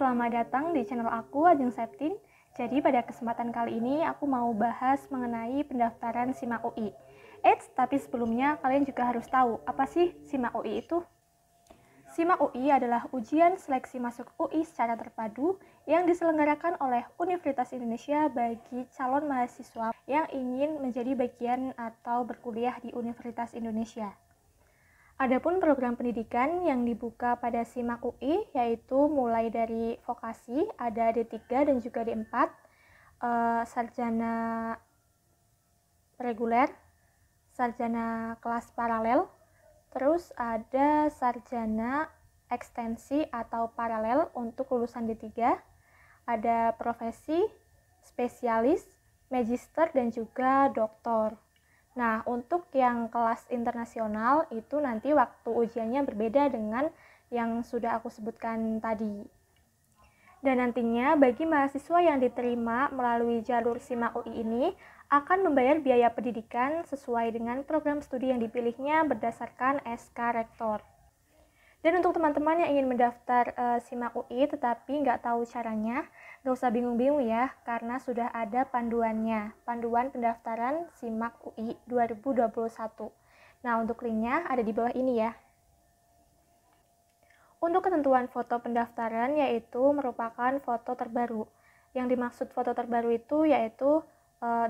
selamat datang di channel aku, Ajeng Septin. Jadi pada kesempatan kali ini aku mau bahas mengenai pendaftaran SIMAK UI. Tapi sebelumnya kalian juga harus tahu, apa sih SIMAK UI itu? SIMAK UI adalah ujian seleksi masuk UI secara terpadu yang diselenggarakan oleh Universitas Indonesia bagi calon mahasiswa yang ingin menjadi bagian atau berkuliah di Universitas Indonesia. Adapun program pendidikan yang dibuka pada SIMAK UI yaitu mulai dari vokasi, ada D3 dan juga D4, sarjana reguler, sarjana kelas paralel, terus ada sarjana ekstensi atau paralel untuk lulusan D3, ada profesi, spesialis, magister dan juga doktor. Nah, untuk yang kelas internasional itu nanti waktu ujiannya berbeda dengan yang sudah aku sebutkan tadi. Dan nantinya bagi mahasiswa yang diterima melalui jalur SIMAK UI ini akan membayar biaya pendidikan sesuai dengan program studi yang dipilihnya berdasarkan SK Rektor. Dan untuk teman-teman yang ingin mendaftar SIMAK UI tetapi nggak tahu caranya, nggak usah bingung-bingung ya, karena sudah ada panduannya, panduan pendaftaran SIMAK UI 2021. Nah, untuk linknya ada di bawah ini ya. Untuk ketentuan foto pendaftaran yaitu merupakan foto terbaru. Yang dimaksud foto terbaru itu yaitu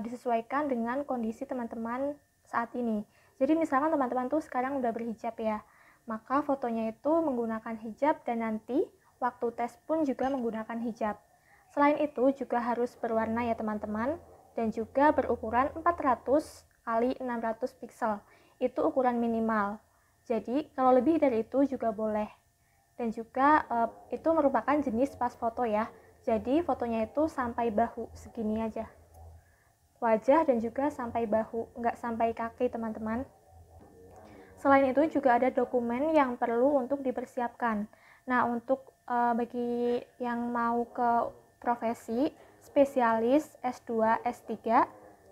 disesuaikan dengan kondisi teman-teman saat ini. Jadi misalkan teman-teman tuh sekarang udah berhijab ya, maka fotonya itu menggunakan hijab dan nanti waktu tes pun juga menggunakan hijab. Selain itu juga harus berwarna ya teman-teman, dan juga berukuran 400 x 600 piksel. Itu ukuran minimal. Jadi kalau lebih dari itu juga boleh. Dan juga itu merupakan jenis pas foto ya. Jadi fotonya itu sampai bahu segini aja. Wajah dan juga sampai bahu, nggak sampai kaki teman-teman. Selain itu juga ada dokumen yang perlu untuk dipersiapkan. Nah, untuk bagi yang mau ke profesi, spesialis, S2, S3,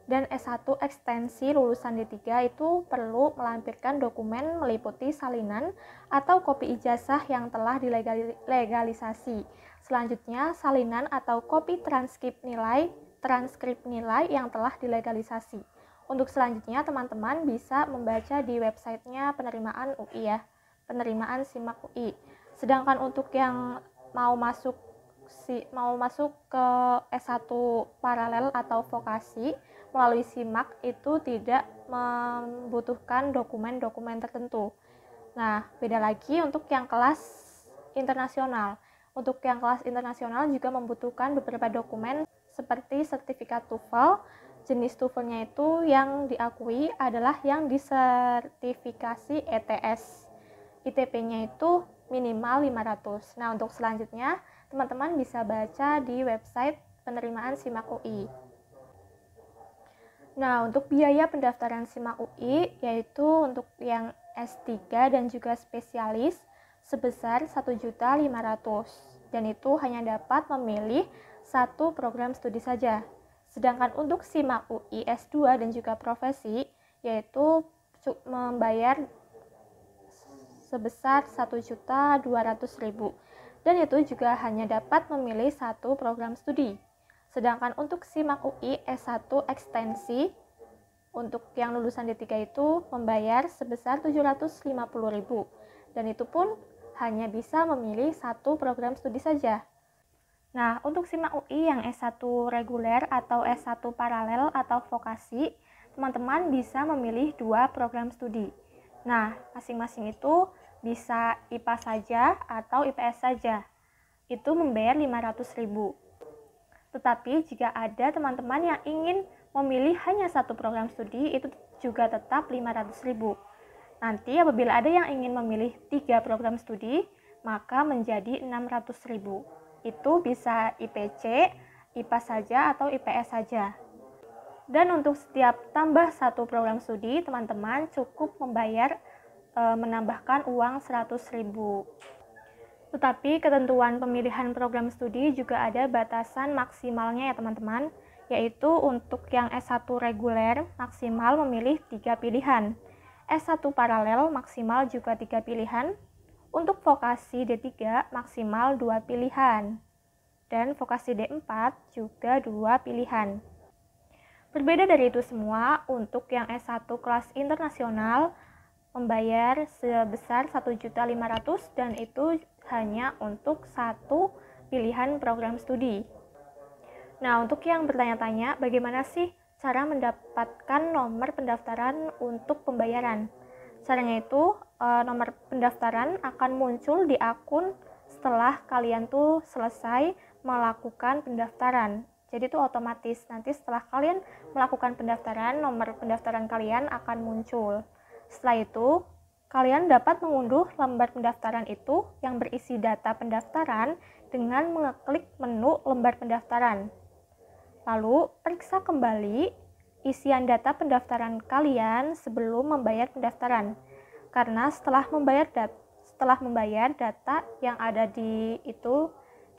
dan S1 ekstensi lulusan D3 itu perlu melampirkan dokumen meliputi salinan atau kopi ijazah yang telah dilegalisasi. Selanjutnya, salinan atau kopi transkrip nilai yang telah dilegalisasi. Untuk selanjutnya, teman-teman bisa membaca di websitenya penerimaan UI ya, penerimaan SIMAK UI. Sedangkan untuk yang mau masuk ke S1 paralel atau vokasi melalui SIMAK itu tidak membutuhkan dokumen-dokumen tertentu. Nah, beda lagi untuk yang kelas internasional. Untuk yang kelas internasional juga membutuhkan beberapa dokumen seperti sertifikat TOEFL. Jenis TOEFL-nya itu yang diakui adalah yang disertifikasi ETS. ITP-nya itu minimal 500. Nah, untuk selanjutnya, teman-teman bisa baca di website penerimaan SIMAK UI. Nah, untuk biaya pendaftaran SIMAK UI, yaitu untuk yang S3 dan juga spesialis, sebesar 1.500.000. Dan itu hanya dapat memilih satu program studi saja. Sedangkan untuk SIMAK UI S2 dan juga profesi, yaitu membayar sebesar 1.200.000. Dan itu juga hanya dapat memilih satu program studi. Sedangkan untuk SIMAK UI S1 ekstensi, untuk yang lulusan D3 itu membayar sebesar 750.000. Dan itu pun hanya bisa memilih satu program studi saja. Nah, untuk SIMAK UI yang S1 reguler atau S1 paralel atau vokasi, teman-teman bisa memilih dua program studi. Nah, masing-masing itu bisa IPA saja atau IPS saja. Itu membayar 500.000. Tetapi jika ada teman-teman yang ingin memilih hanya satu program studi, itu juga tetap 500.000. Nanti apabila ada yang ingin memilih 3 program studi, maka menjadi 600.000. Itu bisa IPC, IPA saja atau IPS saja. Dan untuk setiap tambah satu program studi, teman-teman cukup membayar menambahkan uang 100.000. Tetapi ketentuan pemilihan program studi juga ada batasan maksimalnya ya teman-teman, yaitu untuk yang S1 reguler maksimal memilih 3 pilihan, S1 paralel maksimal juga 3 pilihan, untuk vokasi D3 maksimal 2 pilihan. dan vokasi D4 juga 2 pilihan. Berbeda dari itu semua, untuk yang S1 kelas internasional membayar sebesar 1.500.000 dan itu hanya untuk satu pilihan program studi. Nah, untuk yang bertanya-tanya, bagaimana sih cara mendapatkan nomor pendaftaran untuk pembayaran? Caranya itu, nomor pendaftaran akan muncul di akun setelah kalian tuh selesai melakukan pendaftaran. Jadi itu otomatis nanti setelah kalian melakukan pendaftaran, nomor pendaftaran kalian akan muncul. Setelah itu, kalian dapat mengunduh lembar pendaftaran itu yang berisi data pendaftaran dengan mengeklik menu lembar pendaftaran. Lalu, periksa kembali isian data pendaftaran kalian sebelum membayar pendaftaran. Karena setelah membayar data yang ada di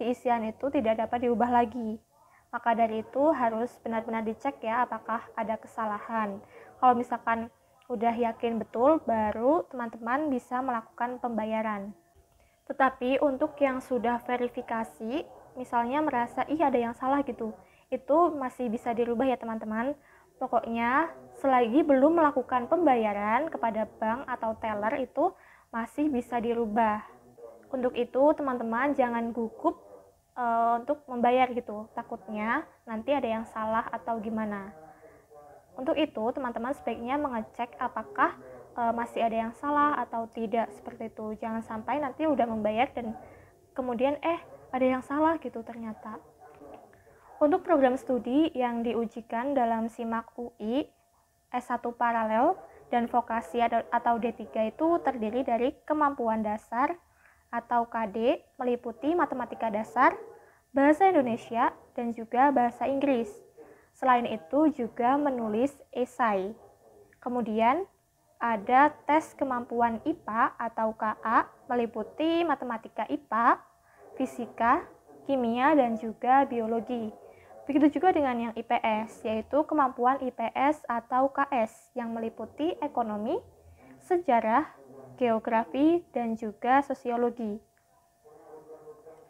isian itu tidak dapat diubah lagi. Maka dari itu harus benar-benar dicek ya apakah ada kesalahan. Kalau misalkan udah yakin betul, baru teman-teman bisa melakukan pembayaran. Tetapi untuk yang sudah verifikasi, misalnya merasa ada yang salah gitu, itu masih bisa dirubah ya teman-teman. Pokoknya selagi belum melakukan pembayaran kepada bank atau teller itu masih bisa dirubah. Untuk itu teman-teman jangan gugup untuk membayar gitu, takutnya nanti ada yang salah atau gimana. Untuk itu teman-teman sebaiknya mengecek apakah masih ada yang salah atau tidak, seperti itu. Jangan sampai nanti udah membayar dan kemudian ada yang salah gitu ternyata. Untuk program studi yang diujikan dalam SIMAK UI S1 paralel dan vokasi atau D3 itu terdiri dari kemampuan dasar atau KD meliputi matematika dasar, bahasa Indonesia, dan juga bahasa Inggris. Selain itu juga menulis esai. Kemudian ada tes kemampuan IPA atau KA meliputi matematika IPA, fisika, kimia, dan juga biologi. Begitu juga dengan yang IPS, yaitu kemampuan IPS atau KS yang meliputi ekonomi, sejarah, geografi, dan juga sosiologi.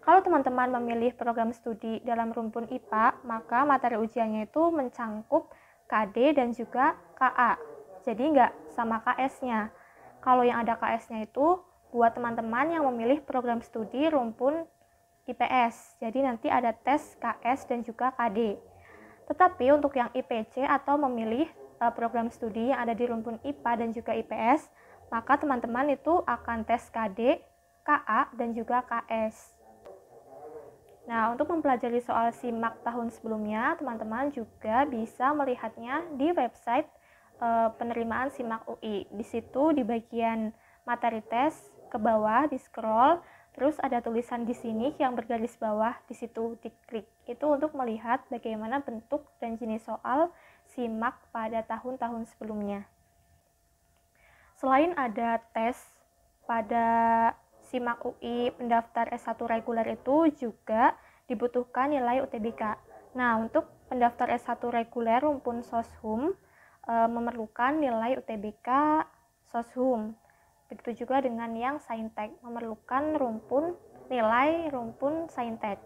Kalau teman-teman memilih program studi dalam rumpun IPA, maka materi ujiannya itu mencangkup KD dan juga KA. Jadi nggak sama KS-nya. Kalau yang ada KS-nya itu buat teman-teman yang memilih program studi rumpun IPS. Jadi nanti ada tes KS dan juga KD. Tetapi untuk yang IPC atau memilih program studi yang ada di rumpun IPA dan juga IPS, maka teman-teman itu akan tes KD, KA, dan juga KS. Nah, untuk mempelajari soal SIMAK tahun sebelumnya, teman-teman juga bisa melihatnya di website penerimaan SIMAK UI. Di situ di bagian materi tes ke bawah di scroll, terus ada tulisan di sini yang bergaris bawah, di situ diklik. Itu untuk melihat bagaimana bentuk dan jenis soal SIMAK pada tahun-tahun sebelumnya. Selain ada tes pada SIMAK UI pendaftar S1 reguler itu juga dibutuhkan nilai UTBK. Nah, untuk pendaftar S1 reguler rumpun Soshum memerlukan nilai UTBK Soshum. Begitu juga dengan yang Saintek, memerlukan nilai rumpun Saintek.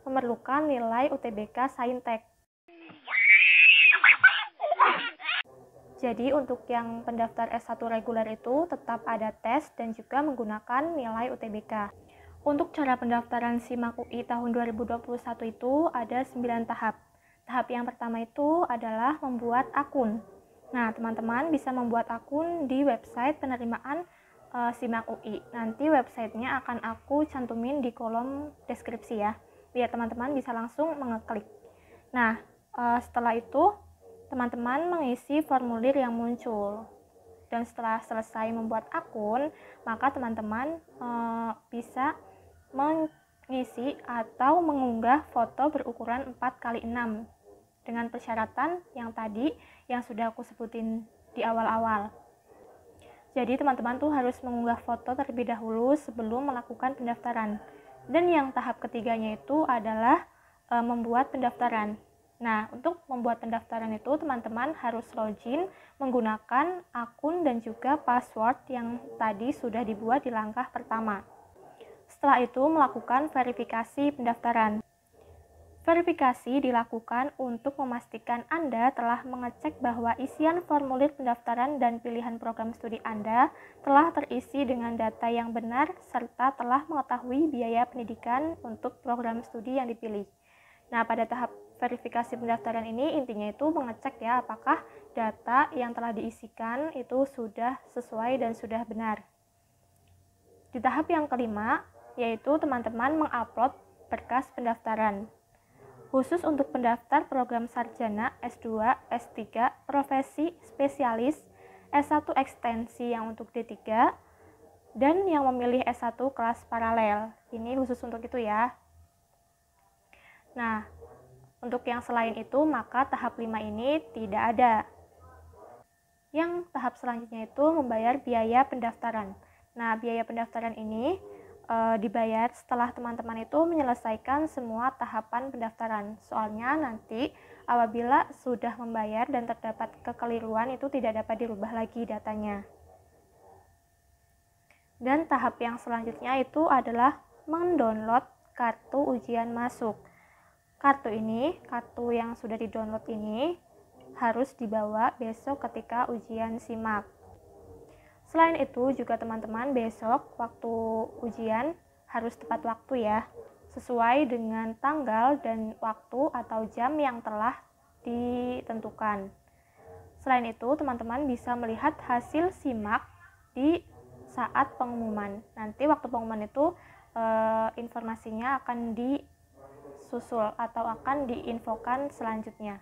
Memerlukan nilai UTBK Saintek. Jadi untuk yang pendaftar S1 reguler itu tetap ada tes dan juga menggunakan nilai UTBK. Untuk cara pendaftaran SIMAK UI tahun 2021 itu ada 9 tahap. Tahap yang pertama itu adalah membuat akun. Nah, teman-teman bisa membuat akun di website penerimaan SIMAK UI. Nanti websitenya akan aku cantumin di kolom deskripsi ya, biar teman-teman bisa langsung mengeklik. Nah, setelah itu teman-teman mengisi formulir yang muncul. Dan setelah selesai membuat akun, maka teman-teman bisa mengisi atau mengunggah foto berukuran 4x6 dengan persyaratan yang tadi yang sudah aku sebutin di awal-awal. Jadi teman-teman tuh harus mengunggah foto terlebih dahulu sebelum melakukan pendaftaran. Dan yang tahap ketiganya itu adalah membuat pendaftaran. Nah, untuk membuat pendaftaran itu teman-teman harus login menggunakan akun dan juga password yang tadi sudah dibuat di langkah pertama. Setelah itu melakukan verifikasi pendaftaran. Verifikasi dilakukan untuk memastikan Anda telah mengecek bahwa isian formulir pendaftaran dan pilihan program studi Anda telah terisi dengan data yang benar serta telah mengetahui biaya pendidikan untuk program studi yang dipilih. Nah, pada tahap verifikasi pendaftaran ini intinya itu mengecek ya apakah data yang telah diisikan itu sudah sesuai dan sudah benar. Di tahap yang kelima, yaitu teman-teman mengupload berkas pendaftaran. Khusus untuk pendaftar program sarjana, S2, S3, profesi, spesialis, S1 ekstensi yang untuk D3, dan yang memilih S1 kelas paralel. Ini khusus untuk itu ya. Nah, untuk yang selain itu, maka tahap 5 ini tidak ada. Yang tahap selanjutnya itu membayar biaya pendaftaran. Nah, biaya pendaftaran ini dibayar setelah teman-teman itu menyelesaikan semua tahapan pendaftaran. Soalnya nanti apabila sudah membayar dan terdapat kekeliruan itu tidak dapat dirubah lagi datanya. Dan tahap yang selanjutnya itu adalah mendownload kartu ujian masuk. Kartu yang sudah di-download ini harus dibawa besok ketika ujian SIMAK. Selain itu juga teman-teman besok waktu ujian harus tepat waktu ya, sesuai dengan tanggal dan waktu atau jam yang telah ditentukan. Selain itu teman-teman bisa melihat hasil SIMAK di saat pengumuman. Nanti waktu pengumuman itu informasinya akan disusul atau akan diinfokan selanjutnya.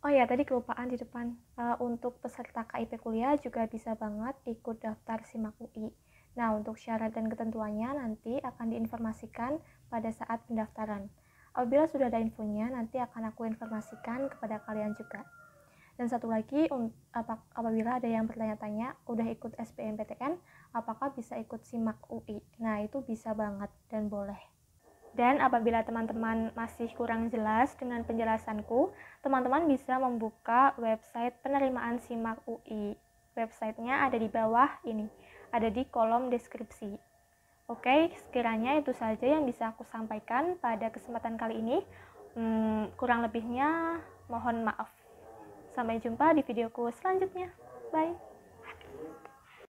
Oh ya, tadi kelupaan di depan. Untuk peserta KIP kuliah juga bisa banget ikut daftar SIMAK UI. Nah, untuk syarat dan ketentuannya nanti akan diinformasikan pada saat pendaftaran. Apabila sudah ada infonya, nanti akan aku informasikan kepada kalian juga. Dan satu lagi, apabila ada yang bertanya-tanya, udah ikut SBMPTN, apakah bisa ikut SIMAK UI? Nah, itu bisa banget dan boleh. Dan apabila teman-teman masih kurang jelas dengan penjelasanku, teman-teman bisa membuka website penerimaan SIMAK UI. Websitenya ada di bawah ini, ada di kolom deskripsi. Oke, sekiranya itu saja yang bisa aku sampaikan pada kesempatan kali ini. Kurang lebihnya mohon maaf. Sampai jumpa di videoku selanjutnya. Bye.